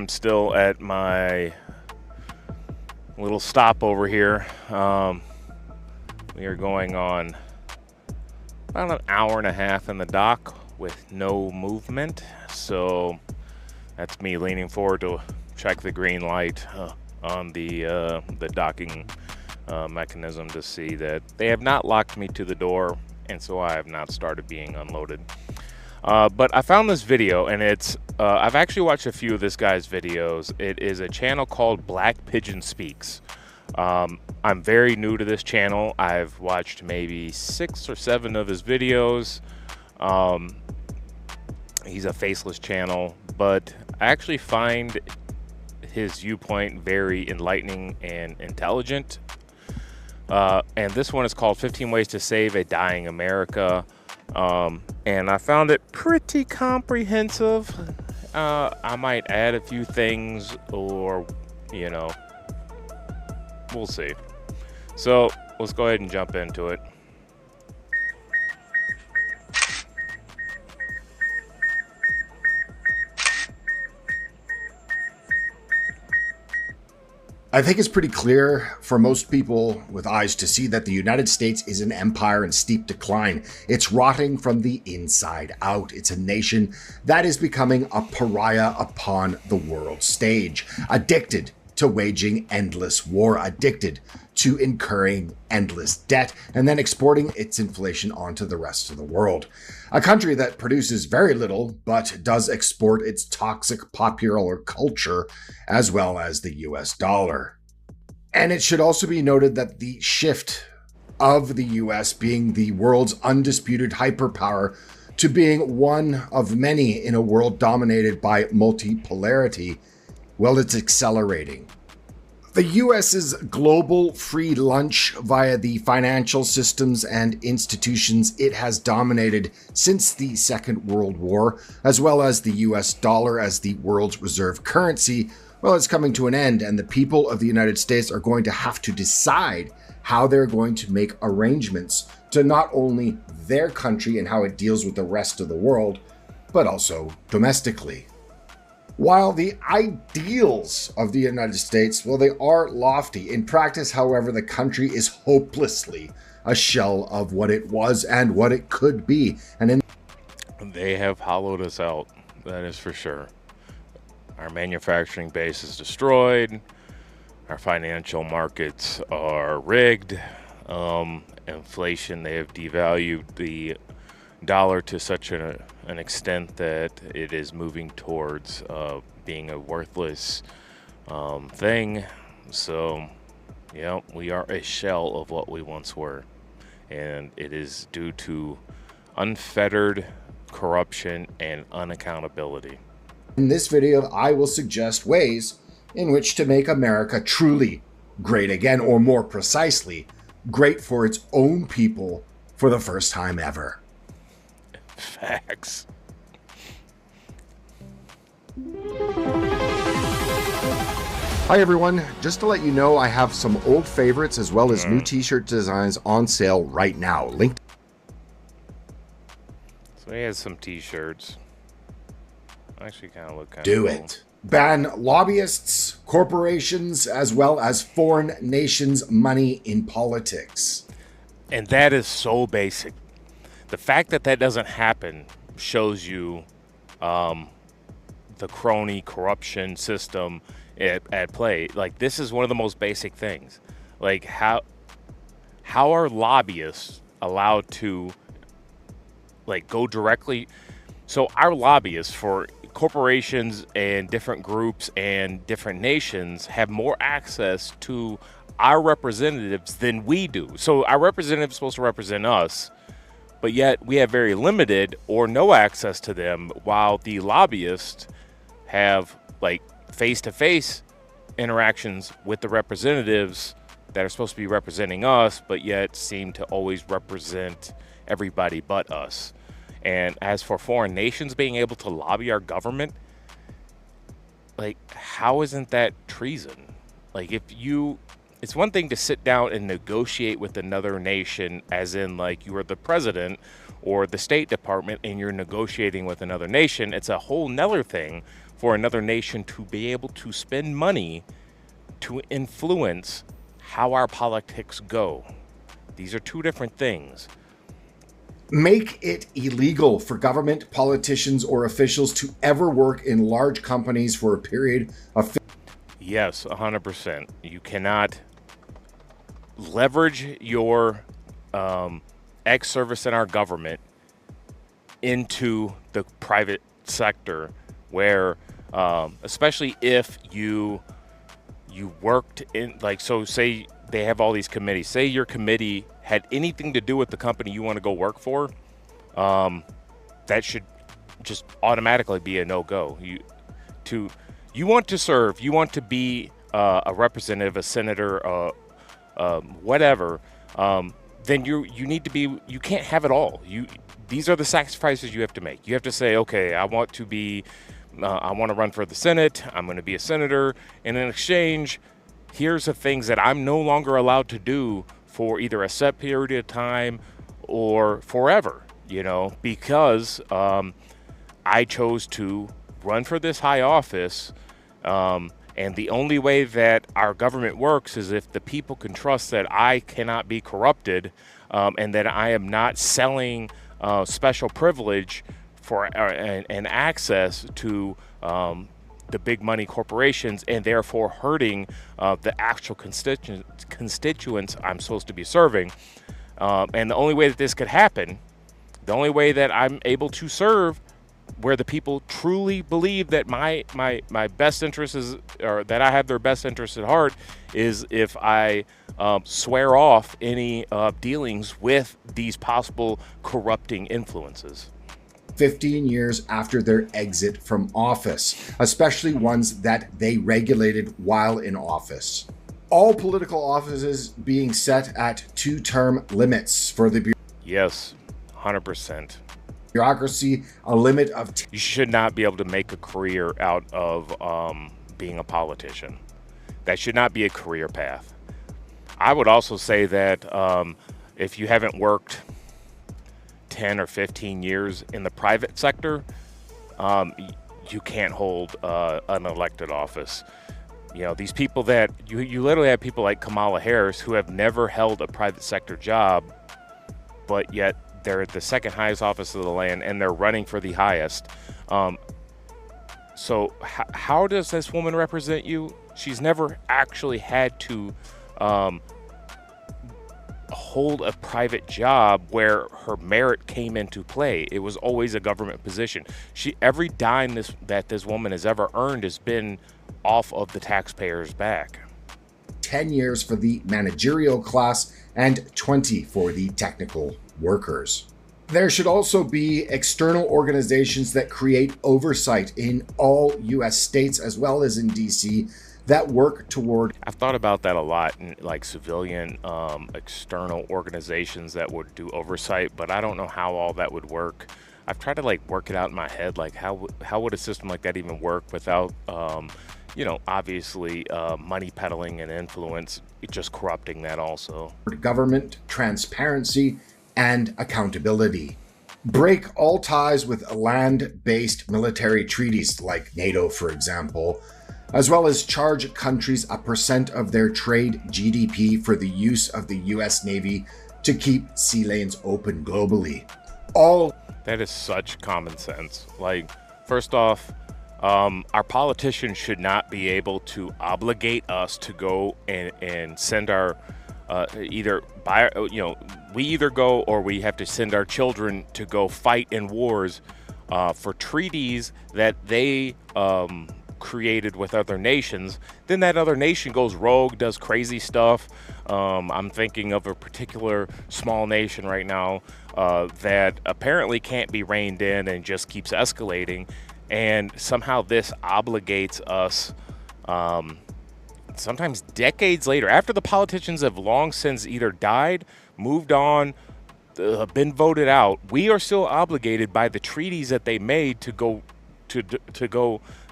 I'm still at my little stop over here. We are going on about an hour and a half in the dock with no movement. So that's me leaning forward to check the green light on the docking mechanism to see that they have not locked me to the door, and so I have not started being unloaded. But I found this video, and I've actually watched a few of this guy's videos. It is a channel called Black Pigeon Speaks. I'm very new to this channel. I've watched maybe 6 or 7 of his videos. He's a faceless channel, but I actually find his viewpoint very enlightening and intelligent. And this one is called 15 Ways to Save a Dying America. And I found it pretty comprehensive. I might add a few things, or, we'll see. So let's go ahead and jump into it. I think it's pretty clear for most people with eyes to see that the United States is an empire in steep decline. It's rotting from the inside out. It's a nation that is becoming a pariah upon the world stage, addicted to waging endless war, addicted to incurring endless debt, and then exporting its inflation onto the rest of the world. A country that produces very little, but does export its toxic popular culture, as well as the US dollar. And it should also be noted that the shift of the US being the world's undisputed hyperpower to being one of many in a world dominated by multipolarity, well, it's accelerating. The US's global free lunch via the financial systems and institutions it has dominated since the Second World War, as well as the US dollar as the world's reserve currency, well, it's coming to an end, and the people of the United States are going to have to decide how they're going to make arrangements to not only their country and how it deals with the rest of the world, but also domestically. While the ideals of the United States, well, they are lofty. In practice, however, the country is hopelessly a shell of what it was and what it could be. And They have hollowed us out, that is for sure. Our manufacturing base is destroyed. Our financial markets are rigged. Inflation, they have devalued the dollar to such an extent that it is moving towards being a worthless thing. So, we are a shell of what we once were. And it is due to unfettered corruption and unaccountability. in this video, I will suggest ways in which to make America truly great again, or more precisely, great for its own people for the first time ever. Facts. Hi everyone, just to let you know, I have some old favorites as well as new t-shirt designs on sale right now. Linked. So he has some t-shirts. Actually kind of look kind of Do cool. it. Ban lobbyists, corporations, as well as foreign nations' money in politics. And that is so basic. The fact that that doesn't happen shows you the crony corruption system at play. Like, this is one of the most basic things. Like, how are lobbyists allowed to, like, go directly? So our lobbyists for corporations and different groups and different nations have more access to our representatives than we do. So our representative is supposed to represent us, but yet we have very limited or no access to them, while the lobbyists have, like, face-to-face interactions with the representatives that are supposed to be representing us, but yet seem to always represent everybody but us. And as for foreign nations being able to lobby our government, like, how isn't that treason? Like, it's one thing to sit down and negotiate with another nation, as in, like, you are the president or the State Department and you're negotiating with another nation. It's a whole nother thing for another nation to be able to spend money to influence how our politics go. These are two different things. Make it illegal for government, politicians, or officials to ever work in large companies for a period of. Yes, 100%. You cannot leverage your ex-service in our government into the private sector, where especially if you worked in, like, so say they have all these committees, say your committee had anything to do with the company you want to go work for, that should just automatically be a no-go. You want to serve, you want to be a representative, a senator, whatever, then you need to be, you can't have it all. These are the sacrifices you have to make. You have to say, okay, I want to run for the Senate, I'm going to be a senator, and in exchange, here's the things that I'm no longer allowed to do for either a set period of time or forever, because I chose to run for this high office, and the only way that our government works is if the people can trust that I cannot be corrupted, and that I am not selling special privilege for and access to the big money corporations, and therefore hurting the actual constituents I'm supposed to be serving. And the only way that this could happen, the only way that I'm able to serve where the people truly believe that my best interest is, or that I have their best interest at heart, is if I swear off any dealings with these possible corrupting influences. 15 years after their exit from office, especially ones that they regulated while in office. All political offices being set at 2-term limits for the Yes, 100%. bureaucracy, a limit of. You should not be able to make a career out of being a politician. That should not be a career path. I would also say that if you haven't worked 10 or 15 years in the private sector, you can't hold an elected office. These people that you literally have people like Kamala Harris who have never held a private sector job, but yet they're at the second highest office of the land and they're running for the highest. So how does this woman represent you? She's never actually had to hold a private job where her merit came into play. It was always a government position. Every dime that this woman has ever earned has been off of the taxpayers' back. 10 years for the managerial class and 20 for the technical workers. There should also be external organizations that create oversight in all U.S. states as well as in D.C. that work toward. I've thought about that a lot, in like civilian external organizations that would do oversight, but I don't know how all that would work. I've tried to work it out in my head, how would a system like that even work without obviously money peddling and influence, just corrupting that also. Government transparency and accountability. Break all ties with land-based military treaties like NATO, for example, as well as charge countries a percent of their trade GDP for the use of the U.S. Navy to keep sea lanes open globally. All that is such common sense. First off, our politicians should not be able to obligate us to go and send our we either go or we have to send our children to go fight in wars for treaties that they created with other nations. Then that other nation goes rogue, does crazy stuff. I'm thinking of a particular small nation right now that apparently can't be reined in and just keeps escalating. And somehow this obligates us, sometimes decades later, after the politicians have long since either died, moved on, been voted out, we are still obligated by the treaties that they made to go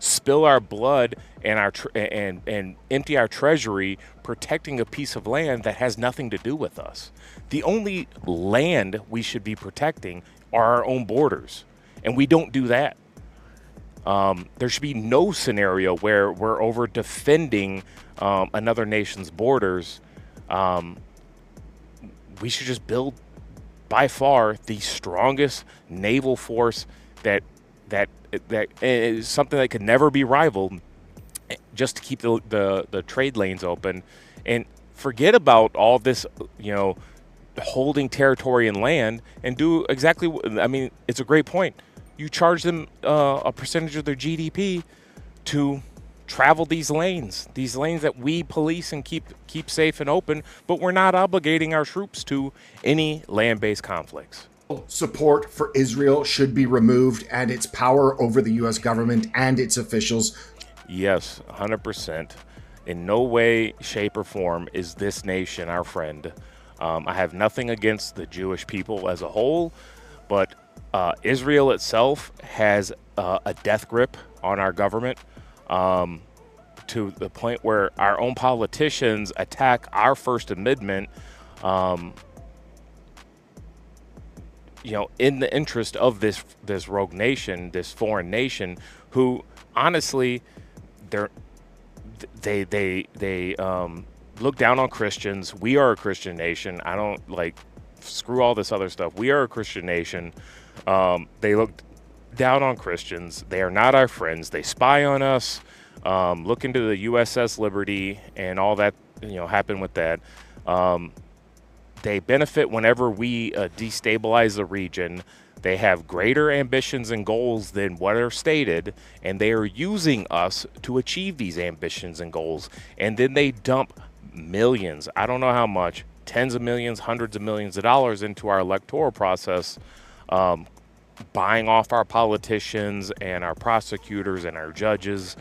spill our blood and empty our treasury, protecting a piece of land that has nothing to do with us. The only land we should be protecting are our own borders, and we don't do that. There should be no scenario where we're over defending another nation's borders. We should just build by far the strongest naval force that that is something that could never be rivaled, just to keep the trade lanes open, and forget about all this, you know, holding territory and land, and do exactly what, I mean, it's a great point. You charge them a percentage of their GDP to travel these lanes that we police and keep safe and open, but we're not obligating our troops to any land-based conflicts. Support for Israel should be removed, and its power over the U.S. government and its officials. Yes, 100%. In no way, shape, or form is this nation our friend. I have nothing against the Jewish people as a whole, but Israel itself has a death grip on our government, to the point where our own politicians attack our First Amendment, you know, in the interest of this rogue nation, this foreign nation, who honestly, they look down on Christians. We are a Christian nation. I don't like, screw all this other stuff. We are a Christian nation. They look down on Christians. They are not our friends. They spy on us. Look into the USS Liberty and all that, you know, happened with that. They benefit whenever we destabilize the region. They have greater ambitions and goals than what are stated, and they are using us to achieve these ambitions and goals. And then they dump millions, I don't know how much, tens of millions, hundreds of millions of dollars into our electoral process, buying off our politicians and our prosecutors and our judges.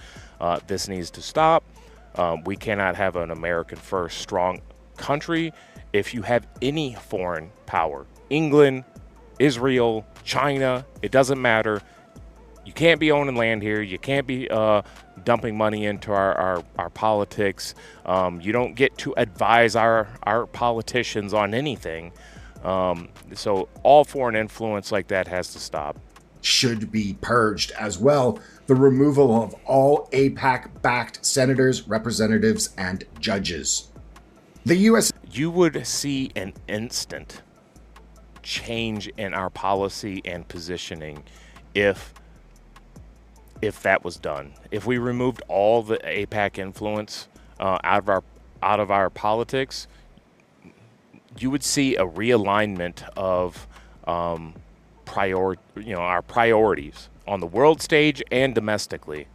This needs to stop. We cannot have an American first strong country if you have any foreign power. England, Israel, China, it doesn't matter. You can't be owning land here. You can't be dumping money into our politics. You don't get to advise our politicians on anything. So all foreign influence like that has to stop. Should be purged as well. The removal of all AIPAC-backed senators, representatives, and judges. The U.S. You would see an instant change in our policy and positioning if that was done. If we removed all the AIPAC influence out of our politics, you would see a realignment of our priorities on the world stage and domestically.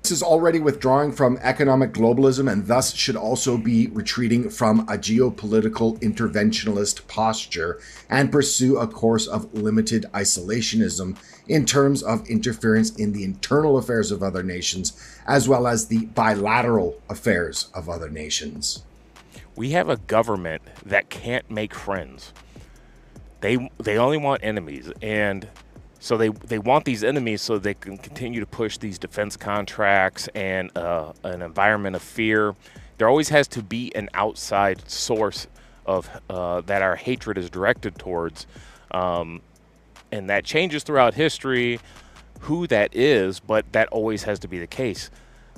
Is already withdrawing from economic globalism and thus should also be retreating from a geopolitical interventionist posture and pursue a course of limited isolationism in terms of interference in the internal affairs of other nations, as well as the bilateral affairs of other nations. We have a government that can't make friends. They only want enemies, and so they want these enemies so they can continue to push these defense contracts and an environment of fear. There always has to be an outside source of that our hatred is directed towards, and that changes throughout history who that is, but that always has to be the case.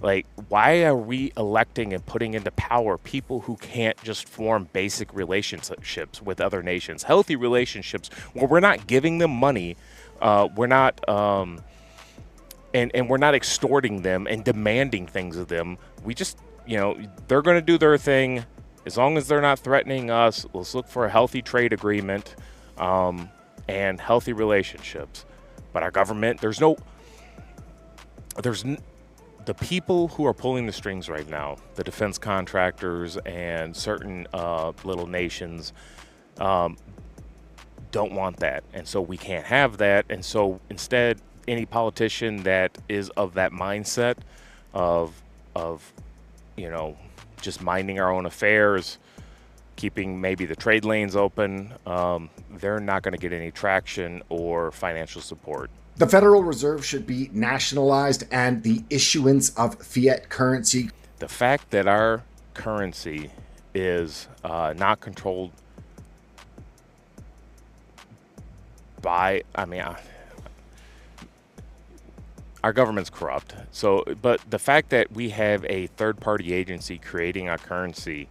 Like, why are we electing and putting into power people who can't just form basic relationships with other nations, healthy relationships where we're not giving them money? We're not, and we're not extorting them and demanding things of them. We just, you know, they're going to do their thing. As long as they're not threatening us, let's look for a healthy trade agreement, and healthy relationships. But our government, the people who are pulling the strings right now, the defense contractors and certain little nations, don't want that, and so we can't have that. And so instead, any politician that is of that mindset of you know, just minding our own affairs, keeping maybe the trade lanes open, they're not going to get any traction or financial support. The Federal Reserve should be nationalized, and the issuance of fiat currency. The fact that our currency is not controlled by, our government's corrupt. So, but the fact that we have a third-party agency creating our currency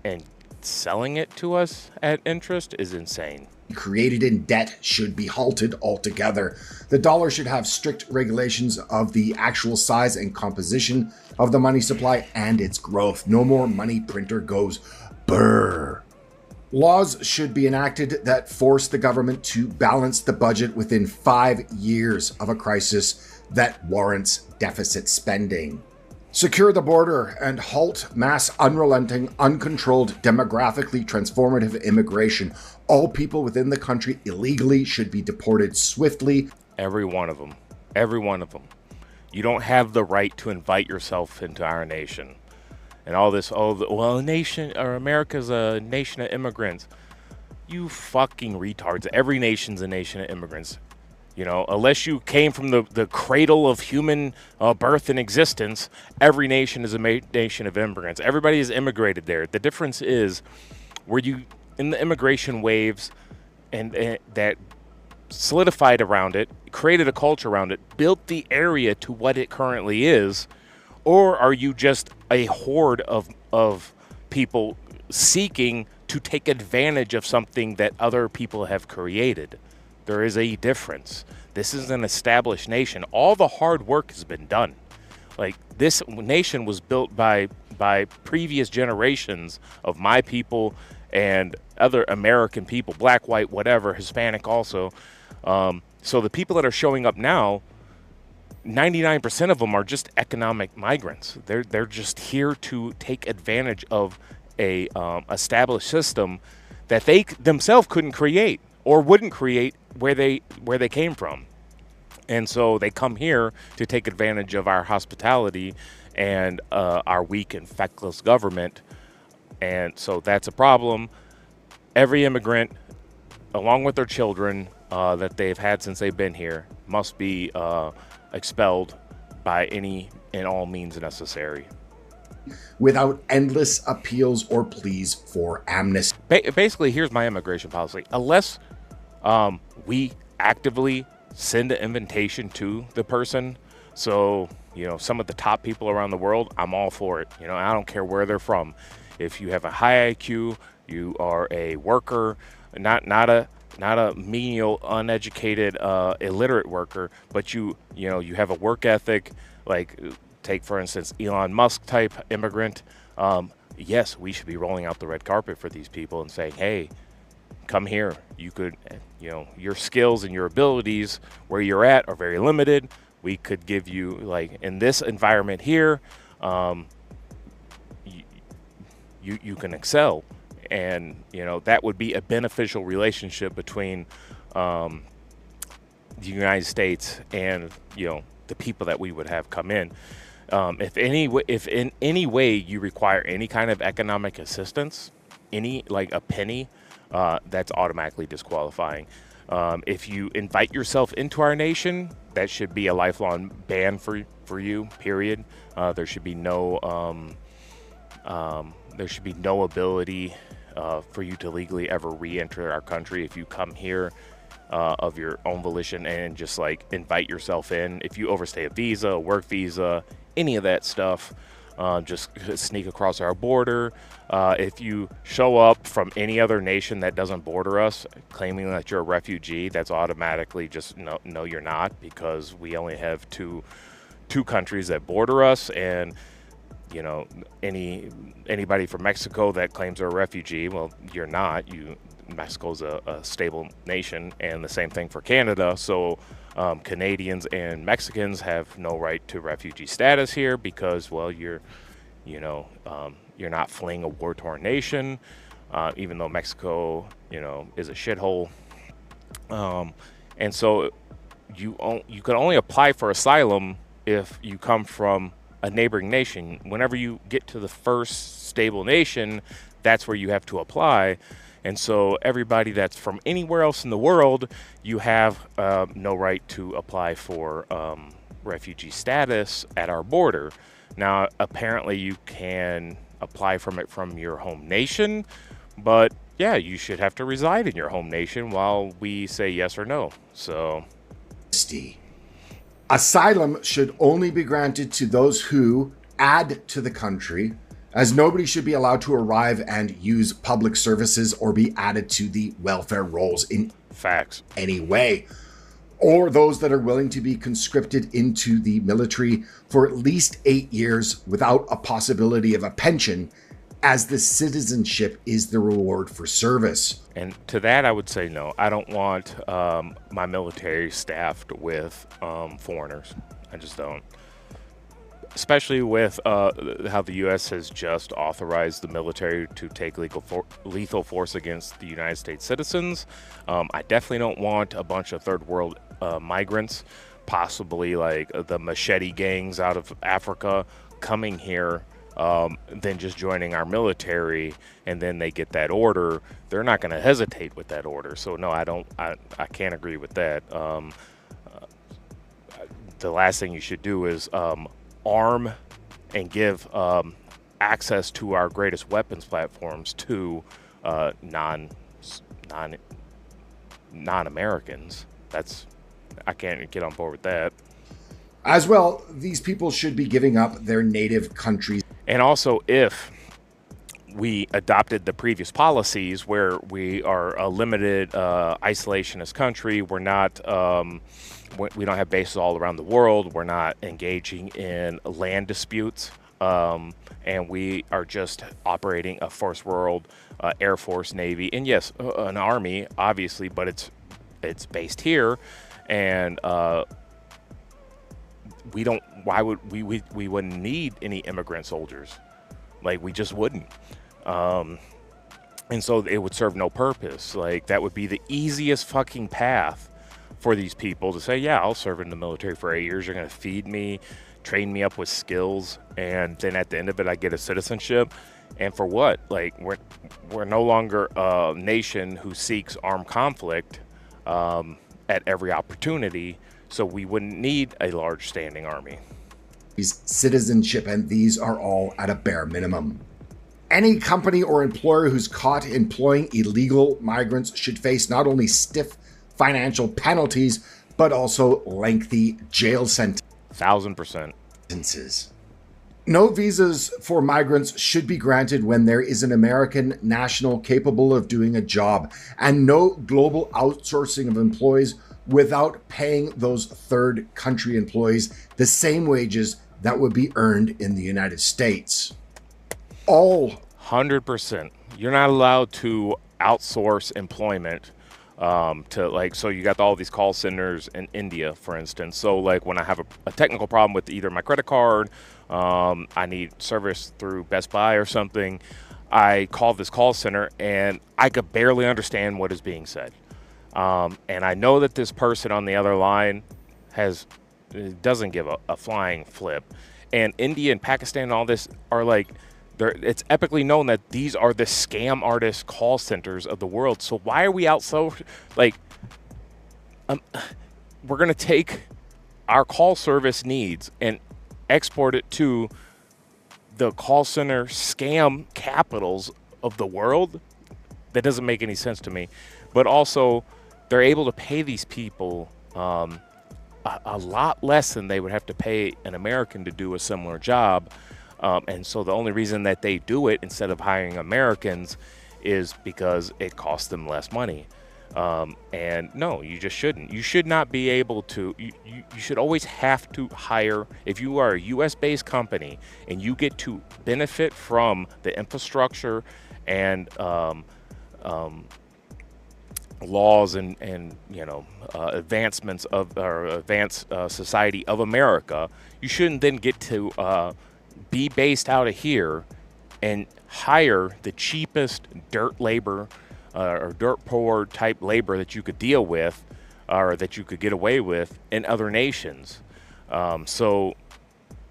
and selling it to us at interest is insane. Created in debt should be halted altogether. The dollar should have strict regulations of the actual size and composition of the money supply and its growth. No more money printer goes brr. Laws should be enacted that force the government to balance the budget within 5 years of a crisis that warrants deficit spending. Secure the border and halt mass, unrelenting, uncontrolled, demographically transformative immigration. All people within the country illegally should be deported swiftly. Every one of them. Every one of them. You don't have the right to invite yourself into our nation. And all this, a nation, or America's a nation of immigrants. You fucking retards. Every nation's a nation of immigrants. You know, unless you came from the cradle of human birth and existence, every nation is a nation of immigrants. Everybody is immigrated there. The difference is where you, in the immigration waves and that solidified around it, created a culture around it, built the area to what it currently is, or are you just a horde of people seeking to take advantage of something that other people have created? There is a difference. This is an established nation. All the hard work has been done. Like, this nation was built by previous generations of my people and other American people, black, white, whatever, Hispanic also. So the people that are showing up now, 99% of them are just economic migrants. They're just here to take advantage of a established system that they themselves couldn't create or wouldn't create where they came from. And so they come here to take advantage of our hospitality and our weak and feckless government. And so that's a problem. Every immigrant, along with their children that they've had since they've been here, must be expelled by any and all means necessary. Without endless appeals or pleas for amnesty. Basically, here's my immigration policy. Unless we actively send an invitation to the person, so, you know, some of the top people around the world, I'm all for it. You know, I don't care where they're from. If you have a high IQ, you are a worker, not a menial, uneducated, illiterate worker, but you have a work ethic. Like, take for instance Elon Musk type immigrant. Yes, we should be rolling out the red carpet for these people and saying, hey, come here. You could, your skills and your abilities where you're at are very limited. We could give you, like, in this environment here, you can excel. And, that would be a beneficial relationship between the United States and, the people that we would have come in. If in any way you require any kind of economic assistance, like a penny, that's automatically disqualifying. If you invite yourself into our nation, that should be a lifelong ban for you, period. There should be no ability for you to legally ever re-enter our country if you come here of your own volition and just like invite yourself in. If you overstay a visa, a work visa, any of that stuff, just sneak across our border. If you show up from any other nation that doesn't border us, claiming that you're a refugee, that's automatically just no, you're not, because we only have two countries that border us. And anybody from Mexico that claims they're a refugee, well, you're not. Mexico's a stable nation, and the same thing for Canada. So Canadians and Mexicans have no right to refugee status here because, well, you're not fleeing a war-torn nation, even though Mexico, is a shithole. And so you can only apply for asylum if you come from a neighboring nation. Whenever you get to the first stable nation, that's where you have to apply. And so everybody that's from anywhere else in the world, you have no right to apply for refugee status at our border. Now, apparently you can apply from your home nation, but yeah, you should have to reside in your home nation while we say yes or no. So, Asylum should only be granted to those who add to the country, as nobody should be allowed to arrive and use public services or be added to the welfare rolls in Facts. any way, or those that are willing to be conscripted into the military for at least 8 years without a possibility of a pension, as the citizenship is the reward for service. And to that, I would say no. I don't want my military staffed with foreigners. I just don't. Especially with how the U.S. has just authorized the military to take lethal force against the United States citizens. I definitely don't want a bunch of third world migrants, possibly like the machete gangs out of Africa, coming here, then just joining our military, and then they get that order. They're not going to hesitate with that order. So no, I don't. I can't agree with that. The last thing you should do is arm and give access to our greatest weapons platforms to non-Americans. I can't get on board with that. As well, these people should be giving up their native countries. And also, if we adopted the previous policies where we are a limited isolationist country, we're not, we don't have bases all around the world, we're not engaging in land disputes, and we are just operating a first world Air Force, Navy, and yes, an Army, obviously, but it's based here, and we don't. Why would we wouldn't need any immigrant soldiers? Like, we just wouldn't. And so it would serve no purpose. Like, that would be the easiest fucking path for these people to say, yeah, I'll serve in the military for 8 years. You're going to feed me, train me up with skills, and then at the end of it, I get a citizenship. And for what? Like, we're no longer a nation who seeks armed conflict at every opportunity. So we wouldn't need a large standing army. Citizenship, and these are all at a bare minimum. Any company or employer who's caught employing illegal migrants should face not only stiff financial penalties, but also lengthy jail sentences. 1000%. No visas for migrants should be granted when there is an American national capable of doing a job, and no global outsourcing of employees without paying those third country employees the same wages that would be earned in the United States. All 100%. You're not allowed to outsource employment to, like, so you got all these call centers in India, for instance. So like when I have a technical problem with either my credit card, I need service through Best Buy or something, I call this call center and I could barely understand what is being said. And I know that this person on the other line doesn't give a flying flip. And India and Pakistan and all this are like, it's epically known that these are the scam artist call centers of the world. So why are we out so, like, we're going to take our call service needs and export it to the call center scam capitals of the world? That doesn't make any sense to me. But also, they're able to pay these people a lot less than they would have to pay an American to do a similar job. And so the only reason that they do it instead of hiring Americans is because it costs them less money. And no, you just shouldn't. You should not be able to, you should always have to hire, if you are a US-based company and you get to benefit from the infrastructure and laws and advancements of our advanced society of America, you shouldn't then get to be based out of here and hire the cheapest dirt labor or dirt poor type labor that you could deal with or that you could get away with in other nations. So,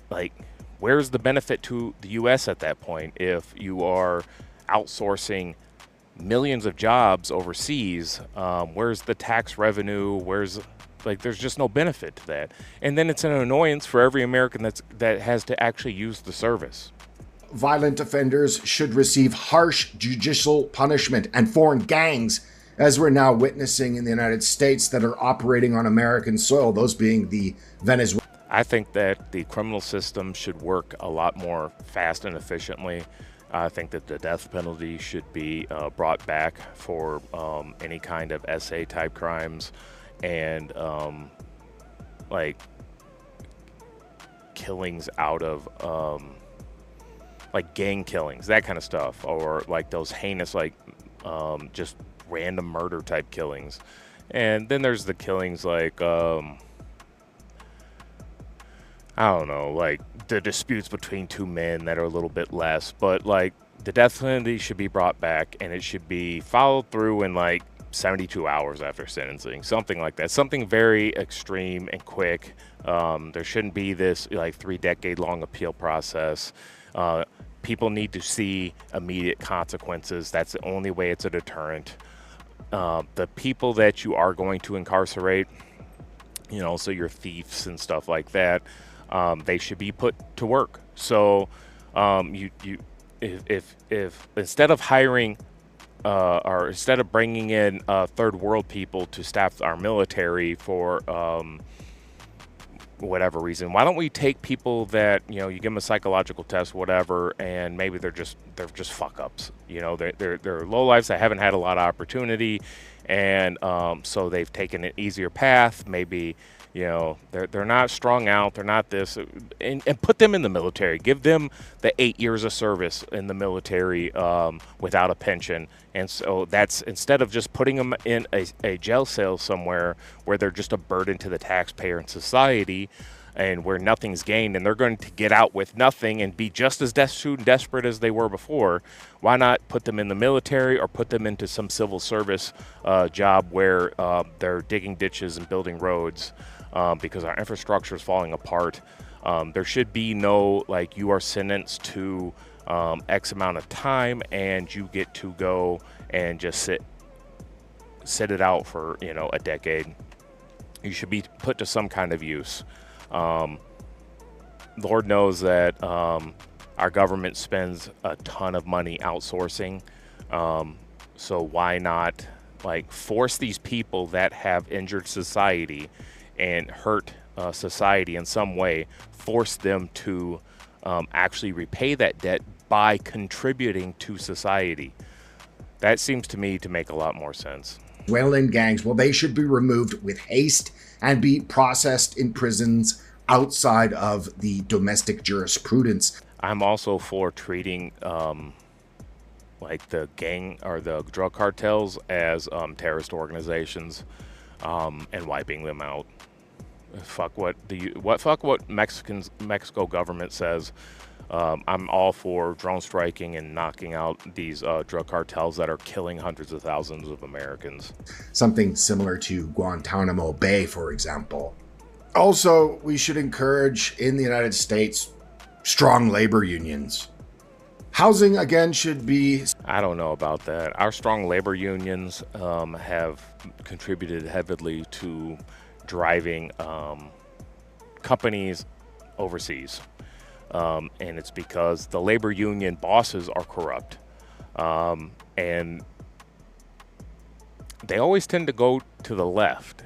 like, where's the benefit to the U.S. at that point if you are outsourcing millions of jobs overseas? Where's the tax revenue? There's just no benefit to that. And then it's an annoyance for every American that has to actually use the service. Violent offenders should receive harsh judicial punishment, and foreign gangs as we're now witnessing in the United States that are operating on American soil, those being the Venezuela. I think that the criminal system should work a lot more fast and efficiently. I think that the death penalty should be brought back for any kind of SA type crimes, and like killings out of like gang killings, that kind of stuff, or like those heinous like just random murder type killings. And then there's the killings like I don't know, like the disputes between two men that are a little bit less, but like the death penalty should be brought back, and it should be followed through in like 72 hours after sentencing, something like that, something very extreme and quick. There shouldn't be this like 3-decade long appeal process. People need to see immediate consequences. That's the only way it's a deterrent. The people that you are going to incarcerate, so your thieves and stuff like that, they should be put to work. So if instead of hiring or instead of bringing in third world people to staff our military for whatever reason, why don't we take people that you give them a psychological test, whatever, and maybe they're just fuck ups. They're low lives that haven't had a lot of opportunity, and so they've taken an easier path. Maybe they're not strung out, they're not this, and put them in the military. Give them the 8 years of service in the military without a pension. And so that's, instead of just putting them in a jail cell somewhere where they're just a burden to the taxpayer and society, and where nothing's gained, and they're going to get out with nothing and be just as destitute and desperate as they were before. Why not put them in the military, or put them into some civil service job where they're digging ditches and building roads, because our infrastructure is falling apart. There should be no, like, you are sentenced to X amount of time and you get to go and just sit it out for a decade. You should be put to some kind of use. Lord knows that our government spends a ton of money outsourcing, so why not force these people that have injured society and hurt society in some way, force them to actually repay that debt by contributing to society. That seems to me to make a lot more sense. Venezuelan gangs, well, they should be removed with haste and be processed in prisons outside of the domestic jurisprudence. I'm also for treating the gang or the drug cartels as terrorist organizations, and wiping them out. Fuck what Mexico government says. I'm all for drone striking and knocking out these drug cartels that are killing hundreds of thousands of Americans. Something similar to Guantanamo Bay, for example. Also, we should encourage in the United States strong labor unions. Housing, again, should be... I don't know about that. Our strong labor unions have contributed heavily to driving companies overseas. And it's because the labor union bosses are corrupt. And they always tend to go to the left.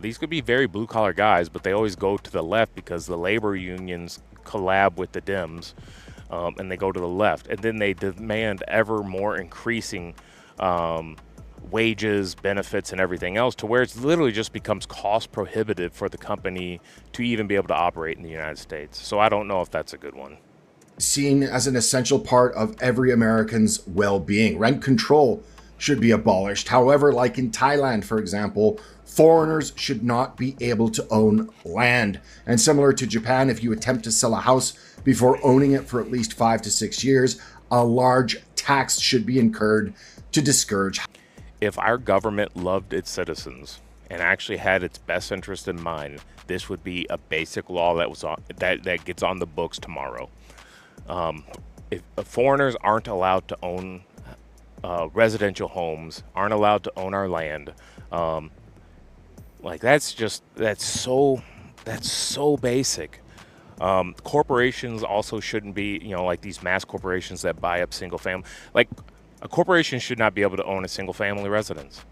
These could be very blue-collar guys, but they always go to the left because the labor unions collab with the Dems, and they go to the left. And then they demand ever more increasing wages, benefits, and everything else, to where it literally just becomes cost prohibitive for the company to even be able to operate in the United States. So I don't know if that's a good one. Seen as an essential part of every American's well-being. Rent control should be abolished. However, like in Thailand, for example, foreigners should not be able to own land. And similar to Japan, if you attempt to sell a house before owning it for at least 5 to 6 years, a large tax should be incurred to discourage. If our government loved its citizens and actually had its best interest in mind, this would be a basic law that gets on the books tomorrow. If foreigners aren't allowed to own residential homes, aren't allowed to own our land, that's so basic. Corporations also shouldn't be, like these mass corporations that buy up single family. Like, a corporation should not be able to own a single family residence.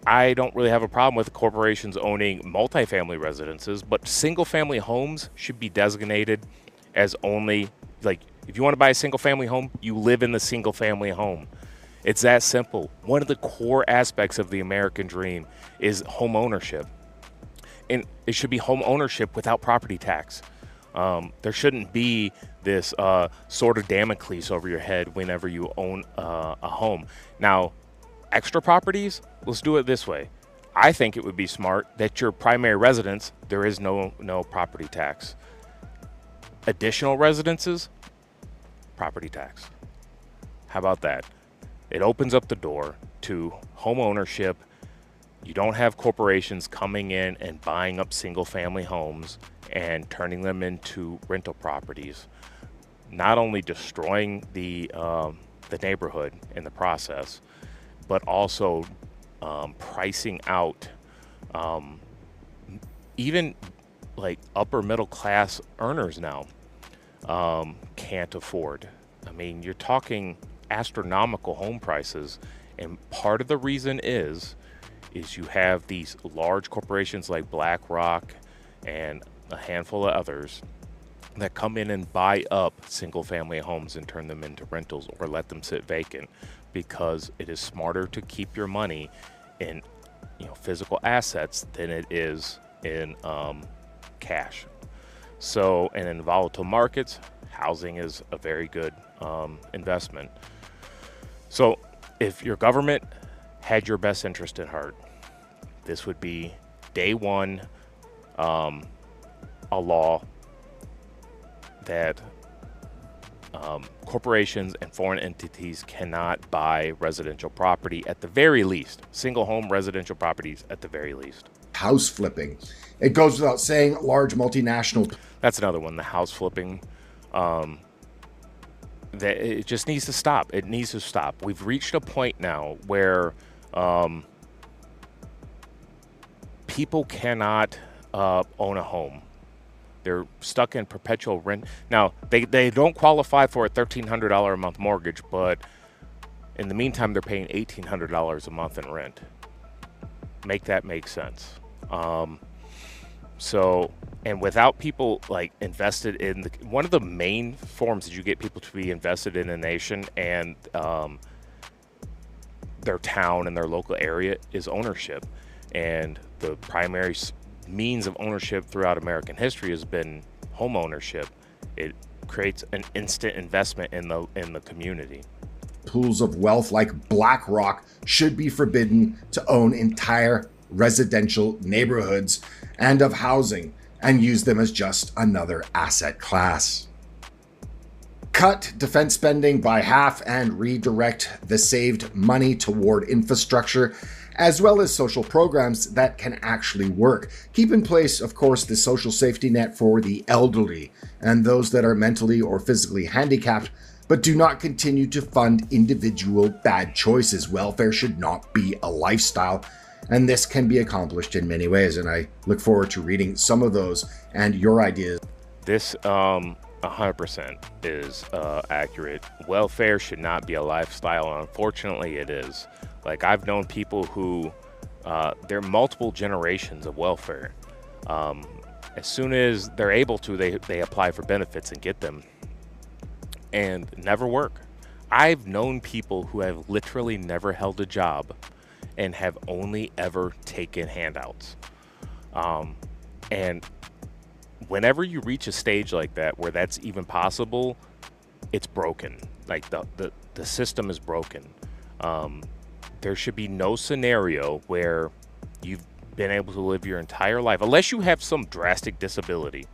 I don't really have a problem with corporations owning multifamily residences, but single family homes should be designated as only, like, if you want to buy a single family home, you live in the single family home. It's that simple. One of the core aspects of the American dream is home ownership. And it should be home ownership without property tax. There shouldn't be this sort of Damocles over your head whenever you own a home. Now, extra properties, let's do it this way. I think it would be smart that your primary residence, there is no property tax. Additional residences, property tax. How about that? It opens up the door to home ownership. You don't have corporations coming in and buying up single family homes and turning them into rental properties, not only destroying the neighborhood in the process, but also pricing out even like upper middle class earners now can't afford. I mean, you're talking astronomical home prices, and part of the reason is you have these large corporations like BlackRock and a handful of others that come in and buy up single family homes and turn them into rentals or let them sit vacant, because it is smarter to keep your money in physical assets than it is in cash. So, and in volatile markets, housing is a very good investment. So if your government had your best interest at heart, this would be day one, a law that corporations and foreign entities cannot buy residential property, at the very least, single home residential properties at the very least. House flipping. It goes without saying, large multinational. That's another one, the house flipping. That it just needs to stop. It needs to stop. We've reached a point now where people cannot own a home. They're stuck in perpetual rent. Now, they don't qualify for a $1,300 a month mortgage, but in the meantime, they're paying $1,800 a month in rent. Make that make sense. So, and without people like invested in one of the main forms that you get people to be invested in a nation and their town and their local area is ownership. And the primary means of ownership throughout American history has been home ownership. It creates an instant investment in the community. Pools of wealth like BlackRock should be forbidden to own entire residential neighborhoods and of housing, and use them as just another asset class. Cut defense spending by half and redirect the saved money toward infrastructure, as well as social programs that can actually work. Keep in place, of course, the social safety net for the elderly and those that are mentally or physically handicapped, but do not continue to fund individual bad choices. Welfare should not be a lifestyle, and this can be accomplished in many ways, and I look forward to reading some of those and your ideas. This 100% is accurate. Welfare should not be a lifestyle, and unfortunately it is. Like, I've known people who, there are multiple generations of welfare. As soon as they're able to, they apply for benefits and get them, and never work. I've known people who have literally never held a job and have only ever taken handouts. And whenever you reach a stage like that, where that's even possible, it's broken. Like the system is broken. There should be no scenario where you've been able to live your entire life, unless you have some drastic disability.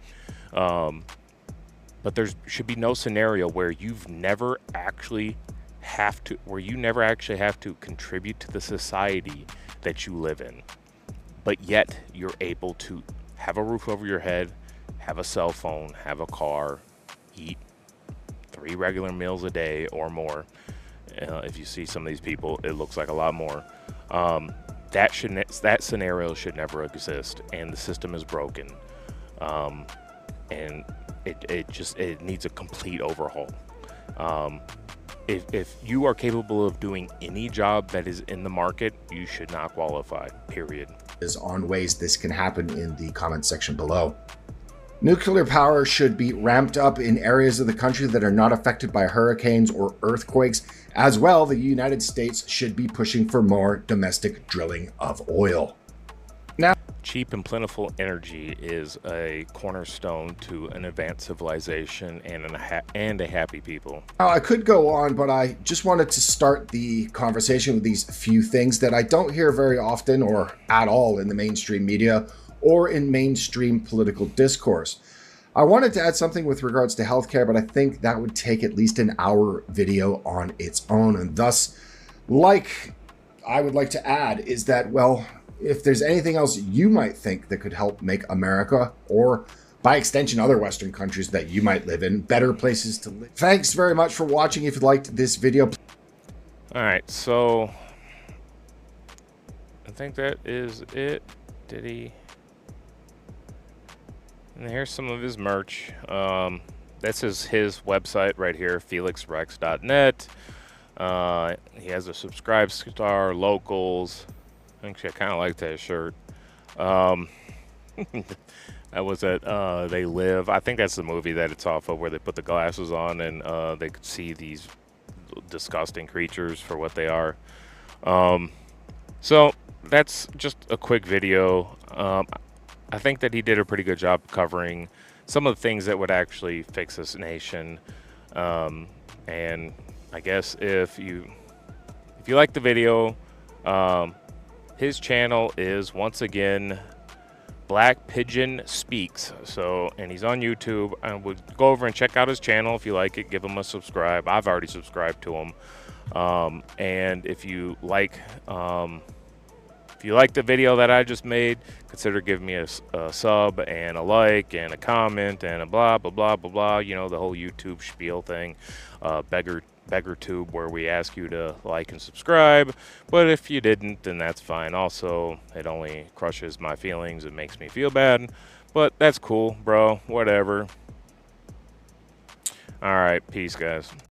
But there should be no scenario where you never actually have to contribute to the society that you live in, but yet you're able to have a roof over your head, have a cell phone, have a car, eat 3 regular meals a day or more. If you see some of these people, it looks like a lot more. That scenario should never exist, and the system is broken. And it needs a complete overhaul. if you are capable of doing any job that is in the market, you should not qualify, period. Is on ways this can happen in the comment section below. Nuclear power should be ramped up in areas of the country that are not affected by hurricanes or earthquakes. As well, the United States should be pushing for more domestic drilling of oil. Now, cheap and plentiful energy is a cornerstone to an advanced civilization and a happy people. Now, I could go on, but I just wanted to start the conversation with these few things that I don't hear very often or at all in the mainstream media or in mainstream political discourse. I wanted to add something with regards to healthcare, but I think that would take at least an hour video on its own. And thus, I would like to add is that, well, if there's anything else you might think that could help make America, or by extension other Western countries that you might live in, better places to live. Thanks very much for watching. If you liked this video. All right, so I think that is it. Did he? And here's some of his merch. This is his website right here, felixrex.net. He has a subscribe star, locals. Actually, I kind of like that shirt. That was at They Live. I think that's the movie that it's off of, where they put the glasses on and they could see these disgusting creatures for what they are. So that's just a quick video. I think that he did a pretty good job covering some of the things that would actually fix this nation. And I guess if you like the video, his channel is once again Black Pigeon Speaks. So, and he's on YouTube. I would go over and check out his channel if you like it. Give him a subscribe. I've already subscribed to him. And if you like the video that I just made, consider giving me a sub and a like and a comment and a blah, blah, blah, blah, blah. You know, the whole YouTube spiel thing. Beggar tube, where we ask you to like and subscribe. But if you didn't, then that's fine. Also, it only crushes my feelings. It makes me feel bad. But that's cool, bro. Whatever. All right. Peace, guys.